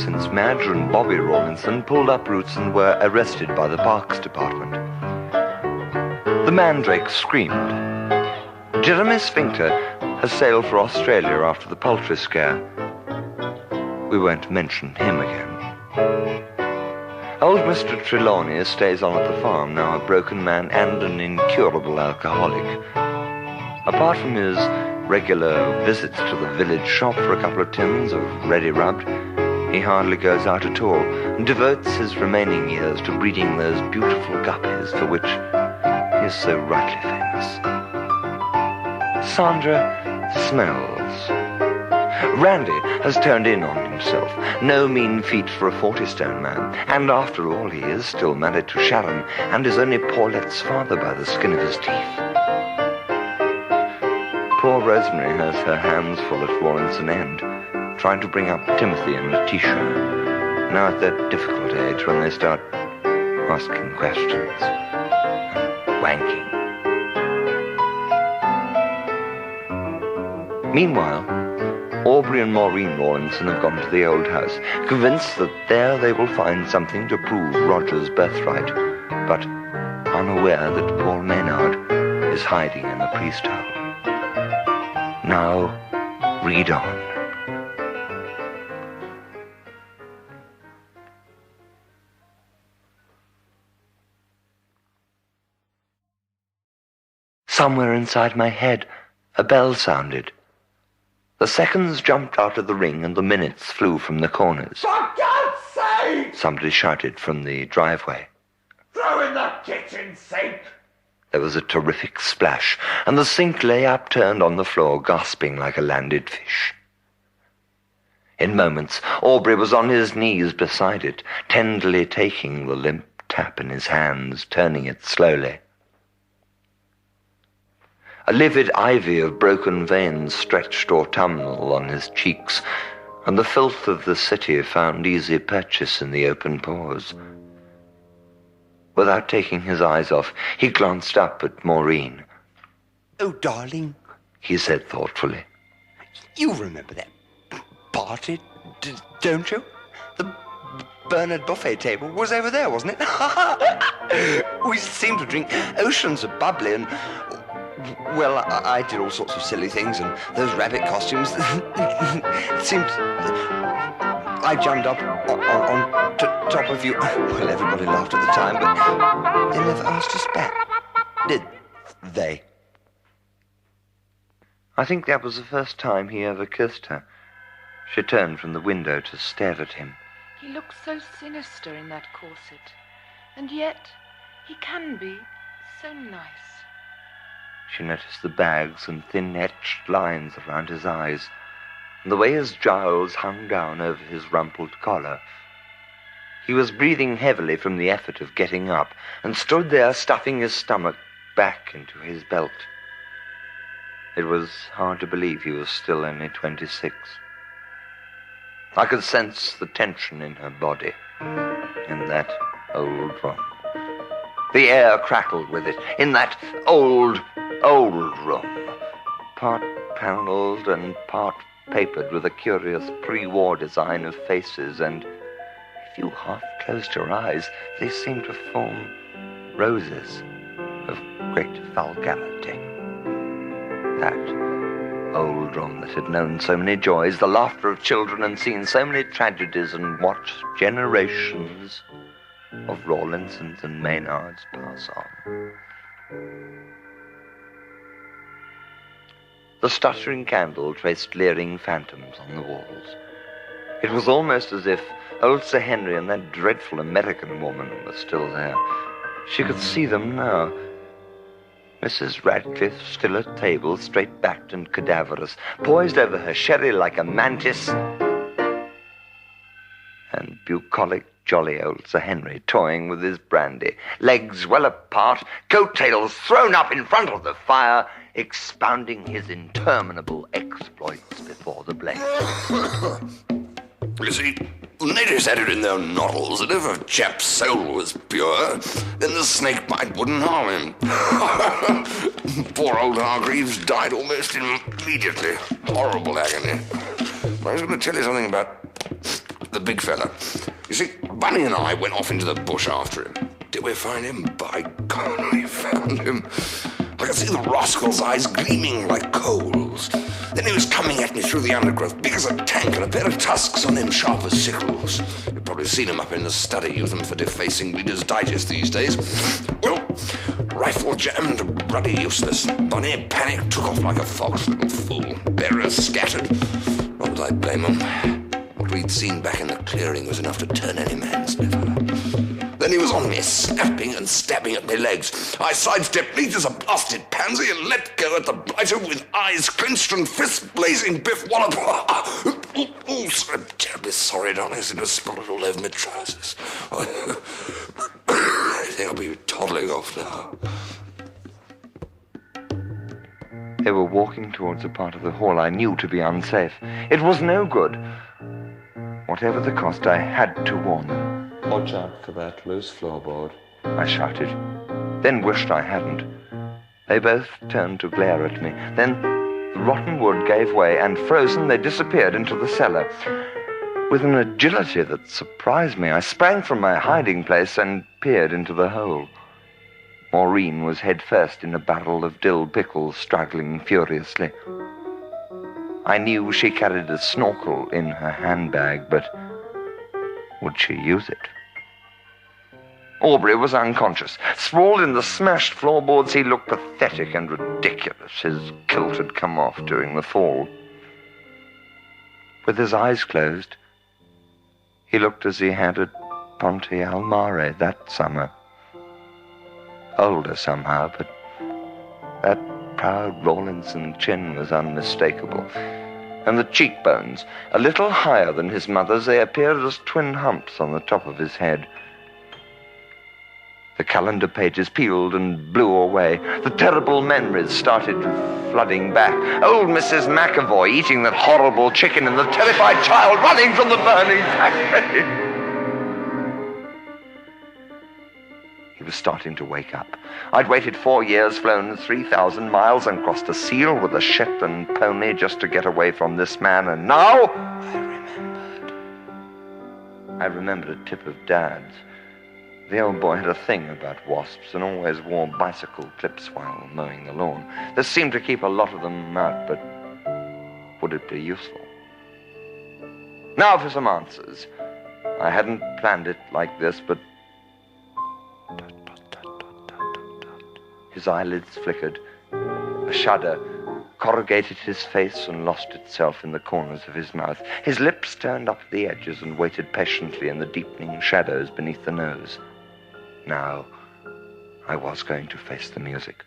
since Madge and Bobby Rawlinson pulled up roots and were arrested by the Parks Department. The mandrake screamed. Jeremy Sphincter has sailed for Australia after the poultry scare. We won't mention him again. Old Mr. Trelawney stays on at the farm, now a broken man and an incurable alcoholic. Apart from his regular visits to the village shop for a couple of tins of ready rubbed, he hardly goes out at all and devotes his remaining years to breeding those beautiful guppies for which he is so rightly famous. Sandra smells. Randy has turned in on himself. No mean feat for a 40-stone man. And after all, he is still married to Sharon and is only Paulette's father by the skin of his teeth. Poor Rosemary has her hands full at Rawlinson End, trying to bring up Timothy and Letitia, now at that difficult age when they start asking questions and wanking. Meanwhile, Aubrey and Maureen Rawlinson have gone to the old house, convinced that there they will find something to prove Roger's birthright, but unaware that Paul Maynard is hiding in the priest hole. Now, read on. Somewhere inside my head, a bell sounded. The seconds jumped out of the ring and the minutes flew from the corners. For God's sake! Somebody shouted from the driveway. Throw in the kitchen sink! There was a terrific splash, and the sink lay upturned on the floor, gasping like a landed fish. In moments, Aubrey was on his knees beside it, tenderly taking the limp tap in his hands, turning it slowly. A livid ivy of broken veins stretched autumnal on his cheeks, and the filth of the city found easy purchase in the open pores. Without taking his eyes off, he glanced up at Maureen. "Oh, darling," he said thoughtfully. "you remember that party, don't you? The Bernard buffet table was over there, wasn't it? We seemed to drink oceans of bubbly and... Well, I did all sorts of silly things, and those rabbit costumes... It seemed... I jumped up on top of you. Well, everybody laughed at the time, but they never asked us back, did they?" I think that was the first time he ever kissed her. She turned from the window to stare at him. He looks so sinister in that corset, and yet he can be so nice. She noticed the bags and thin etched lines around his eyes, and the way his jowls hung down over his rumpled collar. He was breathing heavily from the effort of getting up, and stood there stuffing his stomach back into his belt. It was hard to believe he was still only 26. I could sense the tension in her body, in that old room. The air crackled with it, in that old room, part panelled and part papered with a curious pre-war design of faces, and if you half closed your eyes, they seemed to form roses of great vulgarity. That old room that had known so many joys, the laughter of children, and seen so many tragedies, and watched generations of Rawlinsons and Maynards pass on. The stuttering candle traced leering phantoms on the walls. It was almost as if old Sir Henry and that dreadful American woman were still there. She could see them now. Mrs. Radcliffe still at table, straight-backed and cadaverous, poised over her sherry like a mantis, and bucolic, jolly old Sir Henry toying with his brandy, legs well apart, coat-tails thrown up in front of the fire, expounding his interminable exploits before the blaze. You see, the natives had it in their noddles that if a chap's soul was pure, then the snake bite wouldn't harm him. Poor old Hargreaves died almost immediately. Horrible agony. But I was going to tell you something about the big fella. You see, Bunny and I went off into the bush after him. Did we find him? By God, we found him. I could see the rascal's eyes gleaming like coals. Then he was coming at me through the undergrowth, big as a tank, and a pair of tusks on him sharp as sickles. You've probably seen him up in the study, use them for defacing Reader's Digest these days. Well, rifle jammed, bloody useless. Bunny panicked, took off like a fox, little fool. Bearers scattered. Not that I blame him. What we'd seen back in the clearing was enough to turn any man's liver. Then he was on me, snapping and stabbing at my legs. I sidestepped neat as a blasted pansy and let go at the blighter with eyes clenched and fists blazing. Biff wallop. Oh, so I'm terribly sorry, darling. It was spotted all over my trousers. I think I'll be toddling off now. They were walking towards a part of the hall I knew to be unsafe. It was no good. Whatever the cost, I had to warn them. Watch out for that loose floorboard, I shouted, then wished I hadn't. They both turned to glare at me. Then the rotten wood gave way, and frozen, they disappeared into the cellar. With an agility that surprised me, I sprang from my hiding place and peered into the hole. Maureen was head first in a barrel of dill pickles, struggling furiously. I knew she carried a snorkel in her handbag, but would she use it? Aubrey was unconscious. Sprawled in the smashed floorboards, he looked pathetic and ridiculous. His kilt had come off during the fall. With his eyes closed, he looked as he had at Ponte al Mare that summer. Older somehow, but that proud Rawlinson chin was unmistakable. And the cheekbones, a little higher than his mother's, they appeared as twin humps on the top of his head. The calendar pages peeled and blew away. The terrible memories started flooding back. Old Mrs. McAvoy eating that horrible chicken and the terrified child running from the burning factory. He was starting to wake up. I'd waited 4 years, flown 3,000 miles, and crossed a seal with a Shetland pony just to get away from this man, and now I remembered a tip of Dad's. The old boy had a thing about wasps and always wore bicycle clips while mowing the lawn. This seemed to keep a lot of them out, but would it be useful? Now for some answers. I hadn't planned it like this, but his eyelids flickered. A shudder corrugated his face and lost itself in the corners of his mouth. His lips turned up at the edges and waited patiently in the deepening shadows beneath the nose. Now, I was going to face the music.